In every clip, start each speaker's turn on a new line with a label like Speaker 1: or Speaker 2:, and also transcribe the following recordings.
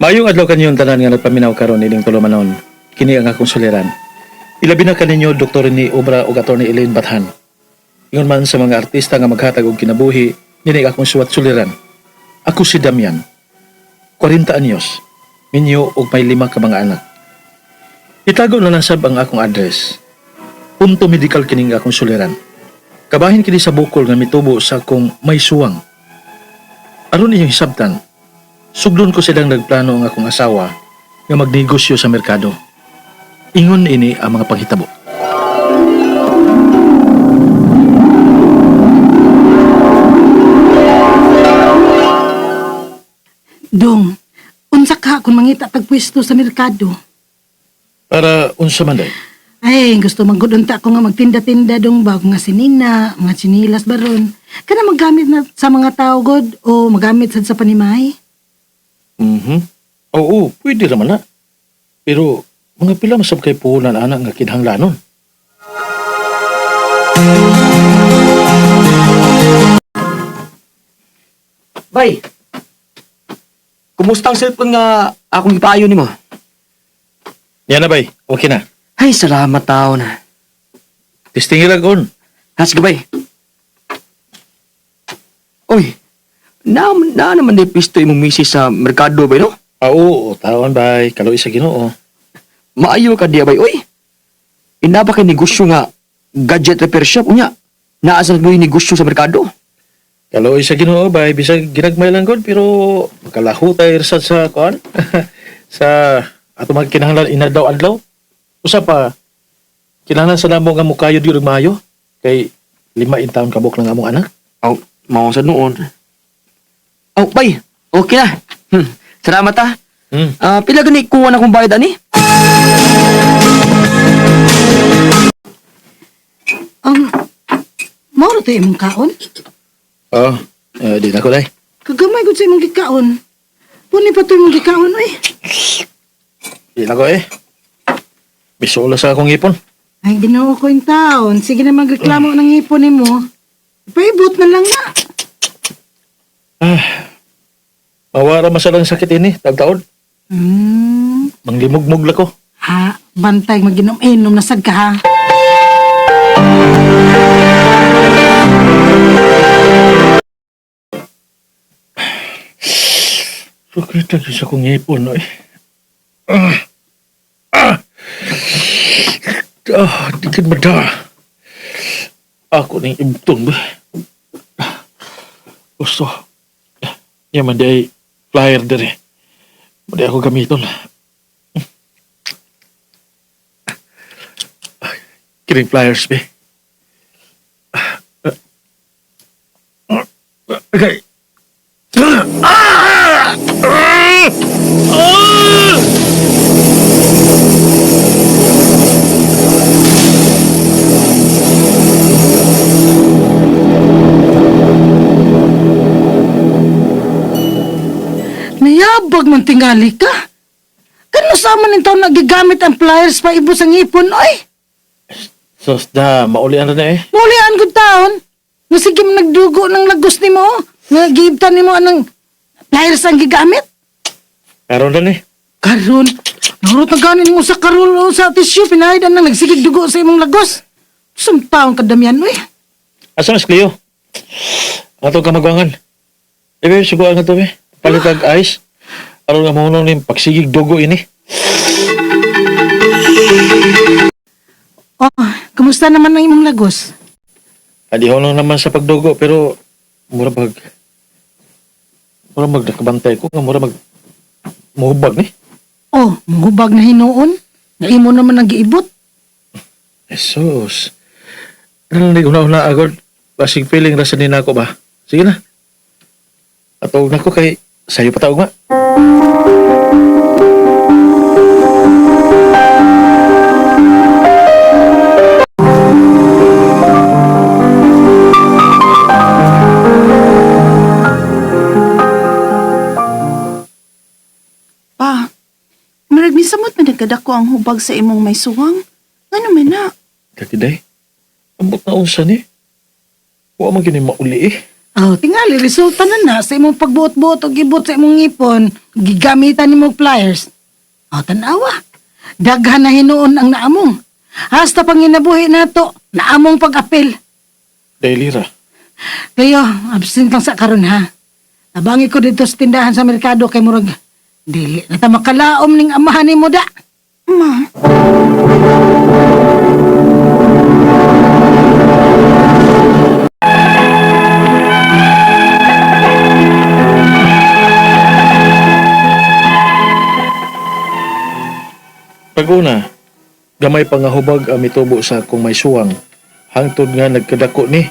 Speaker 1: Mayong adlaw kanyon tanan nga nagpaminaw karon ining tulumanon. Kini ang akong suliran. Ilabi na kaninyo Dr. ni Obra ug Atty. Elaine Bathan. Ingon man sa mga artista nga maghatag og kinabuhi, nini akong suwat suliran. Ako si Damian. 40 anyos. Minyo ug may 5 ka mga anak. Itago na lang sab ang akong address. Punto medical kining akong suliran. Kabahin kini sa bukol nga mitubo sa akong may suwang. Aron inyong hisabtan, sugdon ko silang nagplano ang akong asawa nga magnegosyo sa merkado. Ingon ini ang mga panghitabo.
Speaker 2: Dong, unsa ka kung mangita tagpwesto sa merkado?
Speaker 1: Para unsa man day?
Speaker 2: Ay, gusto magudunta ko nga magtinda-tinda dong bago nga sinina, mga chinilas baron. Kana magamit na sa mga tao god o magamit sad sa panimay?
Speaker 1: Oo, pwede naman na. Pero mga pila masab kay puhunan anak nga kinahanglanon.
Speaker 3: Bay, kumusta ang cellphone nga akong ipayo ni mo?
Speaker 1: Yan na bay, okay na.
Speaker 3: Ay, salamat tao na.
Speaker 1: Testing iragon.
Speaker 3: Has ka bay? Uy, na naman di pisto imong misis sa merkado bay, no?
Speaker 1: Oo, tawon bay, kaloy sa Ginoo.
Speaker 3: Maayo ka diya bay, uy. Inaba kay negosyo nga gadget repair shop, unya. Naasa mo yung negosyo sa merkado?
Speaker 1: Kaloy sa Ginoo bay, bisag ginagmay lang gud pero makalaho tayo sa kuan. Sa ato mga kinahanglan inadlaw-adlaw. Usa pa, kinahanglan sa namo nga mukayo di ug maayo kay 5 taon kabok lang among anak.
Speaker 3: Aw, mao sa noon. Aw, bay, okay na. Salamat ah. Pila gani kuha na kong bayad ani?
Speaker 2: Mao to imong kaon?
Speaker 1: Oh, di na ko day.
Speaker 2: Kagamay gud sa imong gikaon. Puni pa to imong gikaon oy.
Speaker 1: Di na ko Bisola sa akong ipon.
Speaker 2: Ay, Ginoo ko yung taon. Sige na magreklamo ng ipon nimo. Paibot na lang na.
Speaker 1: Mawara masalang sakit ini, tagtaon. Manglimugmug la ko.
Speaker 2: Ha, bantay maginom-inom na sad ka ha.
Speaker 1: Sakit lagi sa akong ipon dikit mada. Ako ning imton ba. Gusto. Yaman day flyer dere. Madi ako gamiton. Kiring flyers be. Okay.
Speaker 2: Nayabag man tingali ka. Kano sa man yung taon nagigamit ang pliers pa ibos ang ipon, oy?
Speaker 1: Sos da, maulian na
Speaker 2: Mulian ko taon. Nga sige mo nagdugo ng lagos ni mo. Nga gibtan ni mo anang pliers ang gigamit.
Speaker 1: Karon na
Speaker 2: Karon, narot na ganin mo sa karol o sa tissue, pinahidan na nagsigig dugo sa imong lagos. Isang taong kadamian, oy.
Speaker 1: Asa mas Cleo? Ato ka magwangan. Ebe, suguan nga to be. Palitag ice. Aron nga mahunong ni pagsigig dugo ini.
Speaker 2: Oh, kumusta naman ang imong lagos?
Speaker 1: Adi hunong naman sa pagdugo pero mura nakabantay ko nga mura muhubag ni.
Speaker 2: Oh, mahubag na hinuon. Nga imo naman nag-iibot.
Speaker 1: Jesus. Ano na una-una agad? Basig feeling rasa din ako ba? Sige na. Atawag na ko kay sayo patawag nga.
Speaker 4: Pa, marag misamot na nagkadako ang hubag sa imong may suwang. Ano man na?
Speaker 1: Katiday, ambot na unsa ni? Huwag man gini mauli
Speaker 2: Oh, tingali resulta na sa imong pagbuot-buot o gibot sa imong ngipon, gigamitan nimo og pliers. Oh, tanawa. Daghan na hinuon ang naamong. Hasta pang ginabuhi nato, naamong pag-apil.
Speaker 1: Dailira.
Speaker 2: Kayo, absent lang sa karon ha. Tabangi ko dito sa tindahan sa merkado kay murag dili na ta makalaom ning amahan nimo da.
Speaker 4: Ma,
Speaker 1: Pag-una, gamay pa nga hubag ang mitubo sa kung may suwang. Hangtod nga nagkadako ni,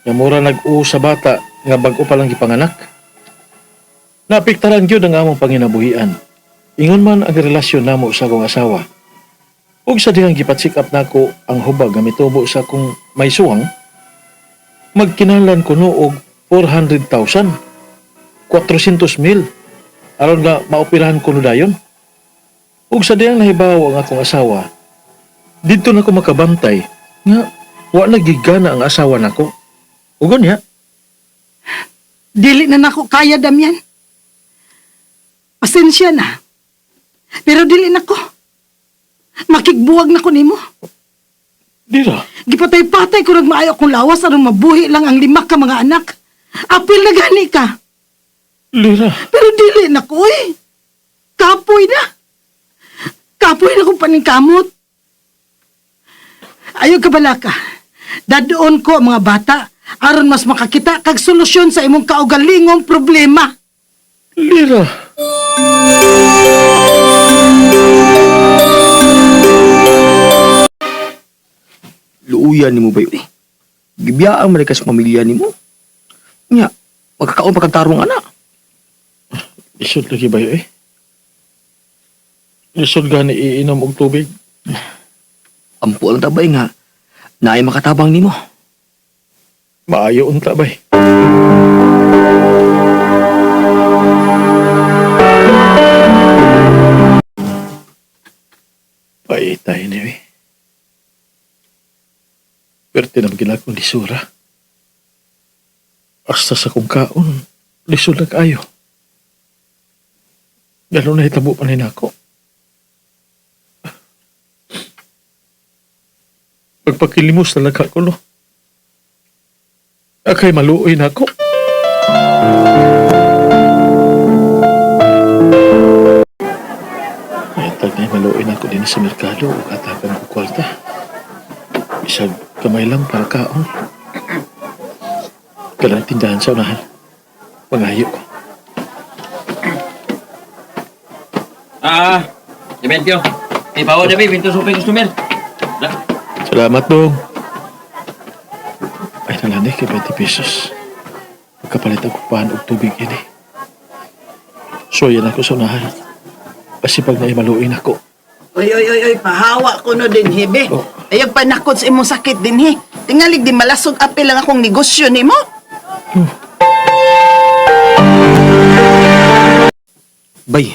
Speaker 1: nga mura nag-uo sa bata nga bag-o pa lang gipanganak. Naapektaran gyud ang among panginabuhian. Ingon man ang relasyon namo sa akong asawa. Ug sa dihang gipatsik up nako ang hubag nga mitubo sa kung may suwang, magkinahanglan kuno og 400,000. 400,000 aron nga maoperahan kuno dayon. Ug sa diyang nahibaw ang akong asawa, dito na ko makabantay nga wa na gigana ang asawa nako. Ugon niya,
Speaker 2: Dili na nako kaya Damian. Pasensya na. Pero dili nako. Makigbuwag na ko nimo.
Speaker 1: dira,
Speaker 2: Gipatay-patay ko nagmaayo akong lawas aron mabuhi lang ang 5 ka mga anak. Apil na gani ka.
Speaker 1: lira,
Speaker 2: Pero dili na ko eh. Kapoy na. Kapoy na kong paningkamot. Ayaw ka bala ka. Dadoon ko ang mga bata aron mas makakita kag solusyon sa imong kaugalingong problema.
Speaker 1: lira.
Speaker 3: Luuyan nimo ba yun eh? Gibiyaan man ka sa pamilya nimo. Nya, magkakaon pa kang tarong anak.
Speaker 1: Isod lagi ba yun eh? Isod gani iinom og tubig.
Speaker 3: Ampo ang tabay nga. Naay makatabang nimo.
Speaker 1: Maayo unta bay. Paitay ni eh. Pero tinamgila kong lisura. Hasta sa kong kaon, lisod na kaayo. Gano'n na hitabo pa rin ako. Pagpakilimos na nagkakulo. Akay maluoy na ako. Tag na maluoy na ako din sa merkado o katakan ko kwarta. Bisag kamay lang para kaon. Kalang tindahan sa unahan. Pangayo ko.
Speaker 5: Dementyo. Ibawa na, babe. Pinto suping customer.
Speaker 1: Salamat dong. Ay nalani kay 20 pesos. Pagkapalit ako pahan og tubig ini. So yan ako sa unahan. Kasi pag naimaluin ako.
Speaker 6: Oy, pahawa ko no din, hibe.
Speaker 1: Oh.
Speaker 6: Ayag panakot sa imong sakit din, he. Tingalig di malasog apil lang akong negosyo ni mo.
Speaker 3: Bay,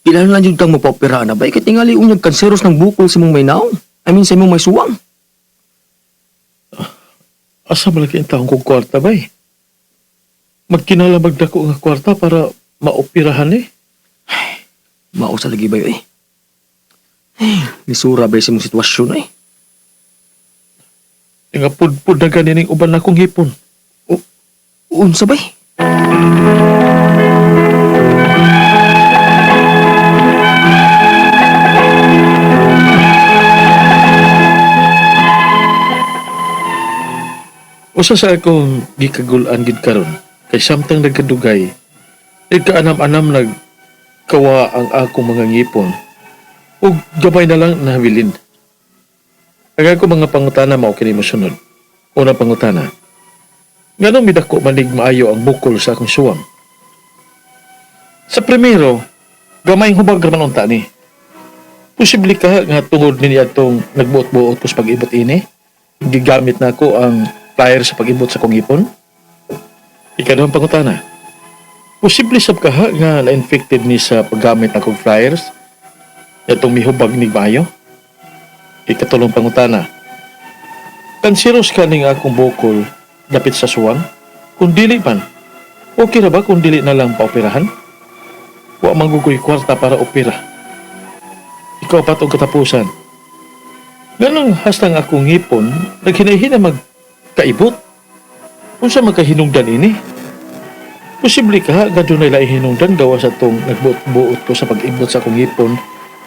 Speaker 3: ilan lang yung kang mapaopera na bay? Kaya tingali unyag kanseros ng bukol sa mong may naong. I mean, sa mong may suwang.
Speaker 1: Asa malaki ang taong kong kwarta ba eh? Magkinalabag na ko nga kwarta para maoperahan eh.
Speaker 3: Mao sa lagi bay eh. Lisura bay sa mong sitwasyon eh.
Speaker 1: Nga pudpud na ganining uban na kong hipon.
Speaker 3: Unsa bay?
Speaker 1: Usa sa akong gikagulan gid karon kay samtang nagkadugay, kaanam-anam nagkawa ang akong mga ngipon ug gabay na lang nahabilin. Ang ako mga pangutana mao kini mosunod. Una pangutana. Nganong midako manig maayo ang bukol sa akong suwang? Sa primero, gamay hubag raman unta ni. Posible ka nga tungod ni atong nagbuot-buot ko sa pag-ibot ini, gigamit na ako ang plier sa pag-ibot sa kong ipon? Ikaduhang pangutana. Posible sab ka ha nga na-infected ni sa paggamit ng kong flyers? Itong mihubag ni maayo? Ikatulong pangutana. Kanseros ka ning akong bukol dapit sa suwang? Kung dili man, okay na ba kung dili na lang paoperahan? Wa manggugoy kwarta para opera. Ikaw pa itong katapusan. Ganang hastang akong ngipon, naghinay-hina magkaibot. Kung sa magkahinungdan ini, posible ka, gado na ilay hinungdan gawa sa itong nagbuot-buot ko sa pag-ibot sa akong ngipon,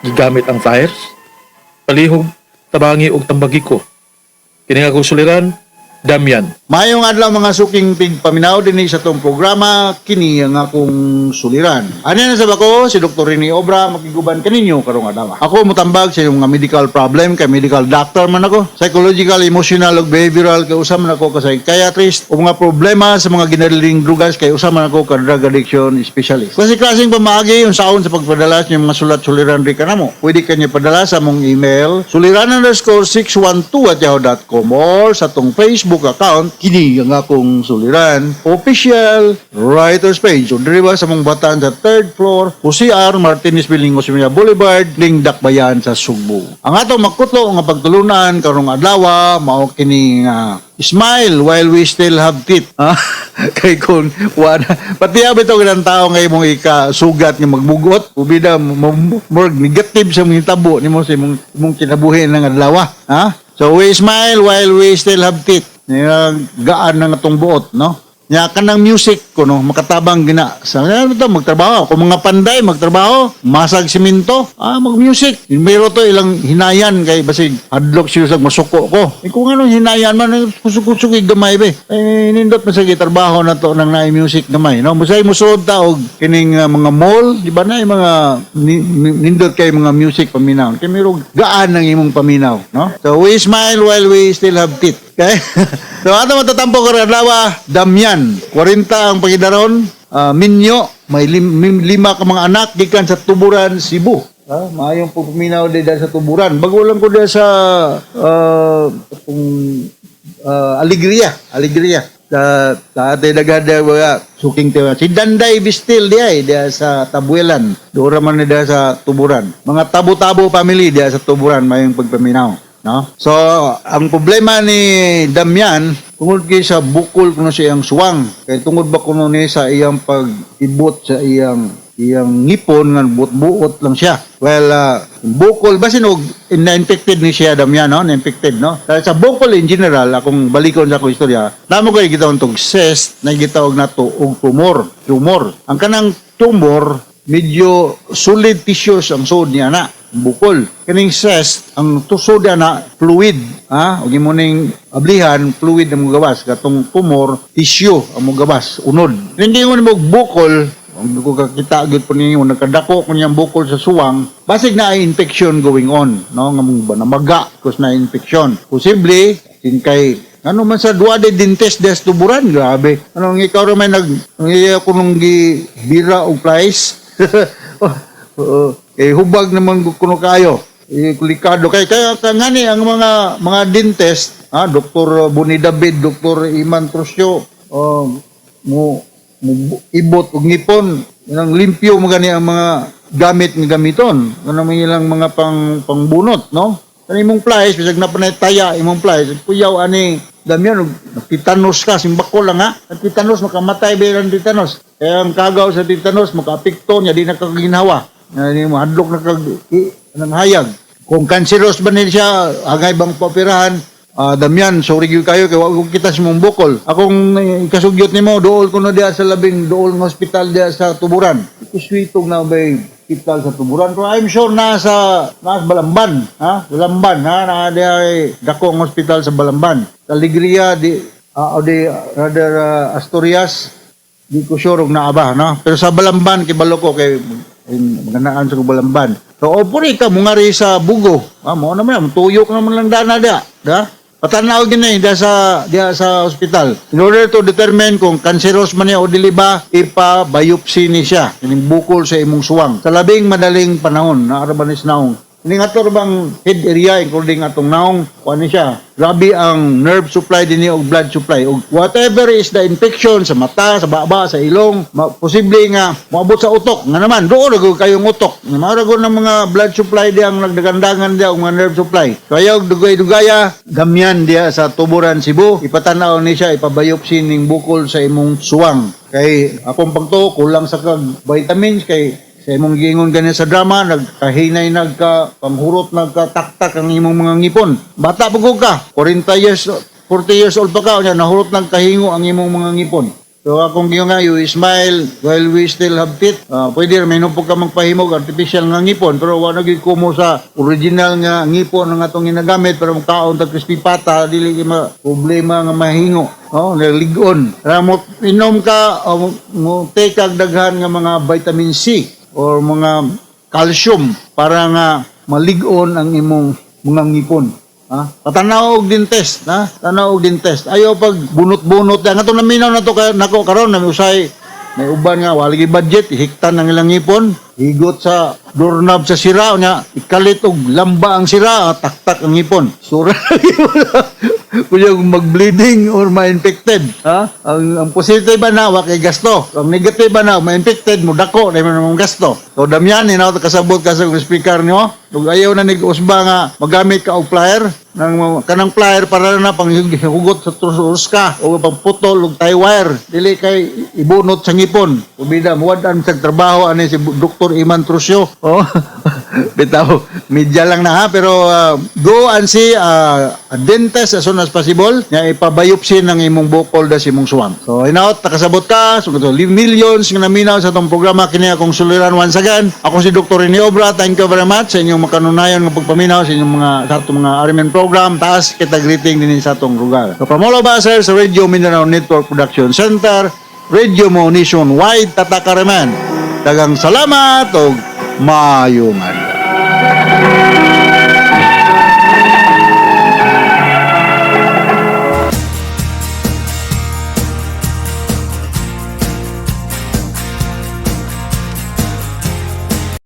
Speaker 1: gigamit ang flyers, palihog, tabangi o tambagi ko. Kini nga akong suliran, Damian.
Speaker 7: Mayong adlaw mga suking tigpaminaw din sa tong programa kini ang akong suliran. Ano na sa bako si Dr. Rini Obra makiguban kaninyo karong adlaw. Ako motambag sa inyong mga medical problem kay medical doctor man ako, psychological, emotional ug behavioral kay usa man ako ka psychiatrist ug mga problema sa mga ginadling drugas kay usa man ako ka drug addiction specialist. Klaseng pamaagi yung saon sa pagpadala sa mga sulat suliran ri kanamo. Pwede kanyo padala sa mong email suliran_612@yahoo.com or sa tong Facebook account kini ang akong suliran official writers page so diri ba sa mong batan sa 3rd floor Jose R. Martinez Building Osmeña Boulevard ning Dakbayan sa Sugbo. Ang atong makutlo nga pagtulunan karong adlaw mao kini nga smile while we still have teeth. Kay kung wala pati abito ng tao nga imong ikasugat nga magbugot ubida more negative sa mga tabo nimo sa imong kinabuhi ng adlaw. So we smile while we still have teeth. Gaan na nga tong buot, no? Nya kanang music ko no makatabang gina sa magtrabaho kung mga panday magtrabaho masag simento mag-music mayro to ilang hinayan kay basig hadlok siya sa masuko ko kung ano hinayan man kusuk-kusuk gamay be nindot man sa trabaho na to nang naay music gamay no musay musod ta og kining mga mall di ba na mga nindot kay mga music paminaw kay mayro gaan ng imong paminaw no so we smile while we still have teeth okay so ato matatampo ko adlaw Damian 40 ang pagidaron Minyo may 5 ka mga anak gikan sa Tuburan, Cebu. Maayong pagpaminaw di sa Tuburan. Bago lang ko di sa Alegria. Sa ate dagada mga suking tiwa. Si Danday Bistil di sa Tabuelan. Dura man di sa Tuburan. Mga tabo-tabo family di sa Tuburan mayong pagpaminaw. No? So, ang problema ni Damian, tungod kay sa bukol kuno sa iyang suwang. Kay tungod ba kuno ni sa iyang pag-ibot sa iyang ngipon nga buot-buot lang siya. Well, bukol basin og na-infected ni siya Damian, no? Na-infected, no? Dahil sa bukol in general, akong balikon sa akong istorya, namo kay gitawag tong cyst, na gitawag nato og tumor. Ang kanang tumor medyo solid tissues ang sud niya na bukol. Kaning cyst, ang tusod na fluid, ug imo ning ablihan, fluid ang gawas katong tumor, tissue ang gawas, unod. Hindi mo bukol, ang ko kakita gyud po ninyo nagkadako ko niyang bukol sa suwang, basig na ay infection going on, no? Nga namaga kus na infection. Posible kay ano man sa duade dentist des Tuburan, grabe. Anong ikaw ra may kunong bira og flies. Hubag naman kuno kayo. Kulikado kaya ngani ang mga dentist, Dr. Boni David, Dr. Iman Trusyo, mo ibot og ngipon, nang limpyo mo gani ang mga gamit nga gamiton. Ano man ilang mga pangbunot, no? Kani imong flies bisag na panay taya imong flies, kuyaw ani Damian titanos ka simbako lang titanos makamatay bilang titanos. Kaya ang kagaw sa titanos makaapekto niya di nakaginhawa. Ni mahadlok na nang hayag. Kung cancerous ba niya agay bang paoperahan, Damian, sorry gyud kayo kay wa ko kita sa mong bukol. Akong ikasugyot nimo dool ko na diha sa labing dool nga ospital diha sa Tuburan. Ikuswitog na bay hospital sa Tuburan. Pero I'm sure nasa Balamban, Balamban, na diha dako ang hospital sa Balamban. Alegria rather Asturias, di ko sure og naaba, no? Pero sa Balamban kibalo ko kay magandaan sa Balamban. So opori ka mungari sa Bugo. Mo naman tuyok naman lang dana da. Patanaw din diha sa ospital. In order to determine kung cancerous man niya o dili ba, ipa-biopsy ni siya. Kining bukol sa imong suwang. Sa labing madaling panahon, na arabanis naong Ning ato bang head area including atong naong kuan ni siya. Grabe ang nerve supply dinhi og blood supply og whatever is the infection sa mata, sa baba, sa ilong, posible nga moabot sa utok. Nga naman doon ra kayong utok. Nga mara ng mga blood supply di ang nagdagandangan dia og mga nerve supply. Kaya og dugay-dugaya gamyan dia sa Tuburan, Cebu. Ipatanaw ni siya ipabayopsi ning bukol sa imong suwang. Kay akong pagto kulang sa kag vitamins kay sa imong giingon ganyan sa drama, nagkahinay, pangurot, nagkataktak ang imong mga ngipon. Bata pa ka, 40 years old pa ka, nahurot nagkahingo ang imong mga ngipon. So akong giingon nga, you smile while we still have teeth. Pwede may po ka magpahimog artificial nga ngipon, pero wala naging kumo sa original nga ngipon nga atong ginagamit, pero makaon ta crispy pata, dili problema nga mahingo. Naligon. Mo inom ka, mo take kag daghan nga mga vitamin C or mga calcium para nga malig-on ang imong mga ngipon. Patanaw og din test, tanaw og din test. Ayaw pag bunot-bunot nga to naminaw na to nako karon na usay may uban nga wala gi budget ihiktan ang ilang ngipon, higot sa doorknob sa sira nya, ikalit og lamba ang sira, taktak ang ngipon. Sura kuya mag-bleeding or ma-infected. Ang positive ba na, wakay gasto. Ang negative ba na, ma-infected, mo dako, na yung gasto. So, damyan, kasabot ka sa speaker nyo. Kung ayaw na nag-usba nga, magamit ka og plier, kanang plier para na pang hugot sa trusos ka, o pang putol, o tie wire. Dili kay ibunot sa ngipon. Ubida, muwadan sa trabaho, ani si Dr. Iman Trusyo. Bitaw, media lang na ha, pero go and see a dentist as soon as possible nga ipabayopsi ng imong bukol da sa imong suwang. So hinaot nakasabot ka, so millions nga naminaw sa itong programa kini akong suliran once again. Ako si Dr. Rene Obra, thank you very much sa inyong makanunayon nga pagpaminaw sa inyong sa atong mga RMN program. Taas kita greeting din sa atong lugar. So from all of us here sa Radio Mindanao Network Production Center, Radio mo nationwide, Tataka Reman. Dagang salamat o maayungan.